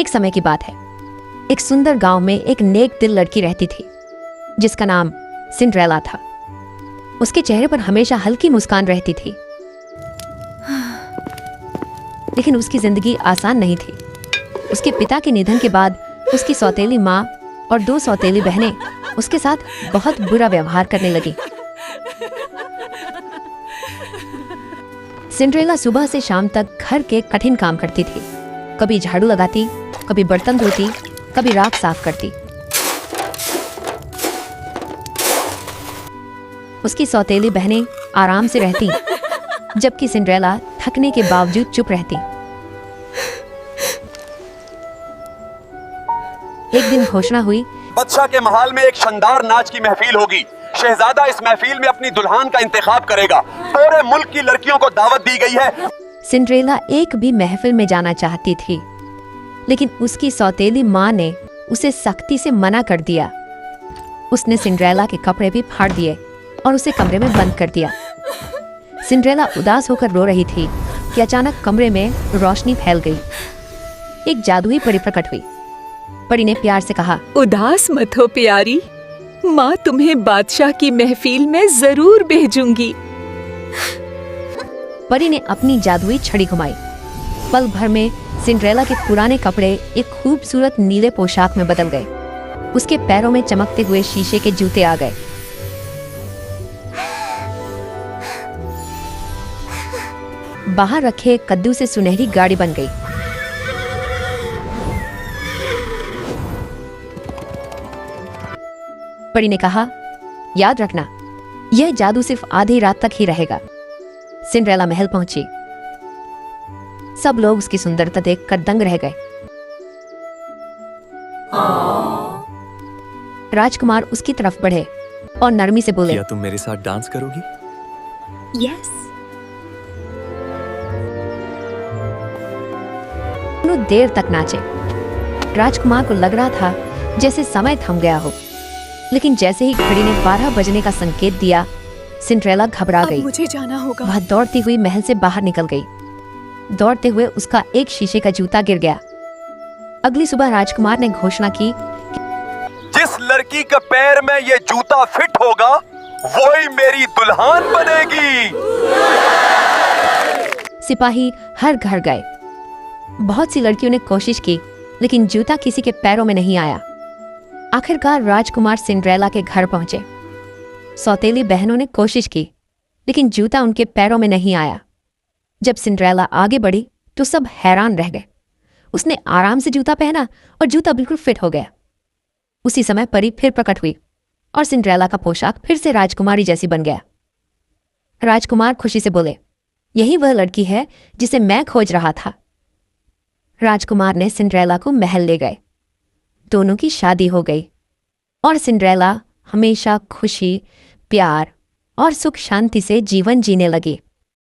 एक समय की बात है। एक सुंदर गांव में एक नेक दिल लड़की रहती थी जिसका नाम सिंड्रेला था। उसके चेहरे पर हमेशा हल्की मुस्कान रहती थी, लेकिन उसकी जिंदगी आसान नहीं थी। उसके पिता के निधन के बाद उसकी सौतेली माँ और 2 सौतेली बहनें उसके साथ बहुत बुरा व्यवहार करने लगी। सिंड्रेला सुबह से शाम तक घर के कठिन काम करती थी। कभी झाड़ू लगाती, कभी बर्तन धोती, कभी राख साफ करती। उसकी सौतेली बहनें आराम से रहती, जबकि सिंड्रेला थकने के बावजूद चुप रहती। एक दिन घोषणा हुई, बादशाह के महल में एक शानदार नाच की महफिल होगी। शहजादा इस महफिल में अपनी दुल्हन का इंतखाब करेगा। पूरे मुल्क की लड़कियों को दावत दी गई है। सिंड्रेला एक भी महफिल में जाना चाहती थी, लेकिन उसकी सौतेली माँ ने उसे सख्ती से मना कर दिया। उसने सिंड्रेला के कपड़े भी फाड़ दिए और उसे कमरे में बंद कर दिया। सिंड्रेला उदास होकर रो रही थी कि अचानक कमरे में रोशनी फैल गई। एक जादुई परी प्रकट हुई। परी ने प्यार से कहा, उदास मत हो प्यारी, माँ तुम्हें बादशाह की महफिल में जरूर भेजूंगी। परी ने अपनी जादुई छड़ी घुमाई। पल भर में सिंड्रेला के पुराने कपड़े एक खूबसूरत नीले पोशाक में बदल गए। उसके पैरों में चमकते हुए शीशे के जूते आ गए। बाहर रखे कद्दू से सुनहरी गाड़ी बन गई। परी ने कहा, याद रखना, यह जादू सिर्फ आधी रात तक ही रहेगा। सिंड्रेला महल पहुंची। सब लोग उसकी सुंदरता देखकर दंग रह गए। राजकुमार उसकी तरफ बढ़े और नरमी से बोले, क्या तुम मेरे साथ डांस करोगी? यस। दोनों देर तक नाचे। राजकुमार को लग रहा था जैसे समय थम गया हो, लेकिन जैसे ही घड़ी ने 12 बजने का संकेत दिया, सिंड्रेला घबरा गई। मुझे जाना होगा। वह दौड़ती हुई महल से बाहर निकल गई। दौड़ते हुए उसका एक शीशे का जूता गिर गया। अगली सुबह राजकुमार ने घोषणा की, जिस लड़की के पैर में ये जूता फिट होगा वही मेरी दुल्हन बनेगी। सिपाही हर घर गए। बहुत सी लड़कियों ने कोशिश की, लेकिन जूता किसी के पैरों में नहीं आया। आखिरकार राजकुमार सिंड्रेला के घर पहुंचे। सौतेली बहनों ने कोशिश की, लेकिन जूता उनके पैरों में नहीं आया। जब सिंड्रेला आगे बढ़ी तो सब हैरान रह गए। उसने आराम से जूता पहना और जूता बिल्कुल फिट हो गया। उसी समय परी फिर प्रकट हुई और सिंड्रेला का पोशाक फिर से राजकुमारी जैसी बन गया। राजकुमार खुशी से बोले, यही वह लड़की है जिसे मैं खोज रहा था। राजकुमार ने सिंड्रेला को महल ले गए। दोनों की शादी हो गई और सिंड्रेला हमेशा खुशी, प्यार और सुख शांति से जीवन जीने लगी।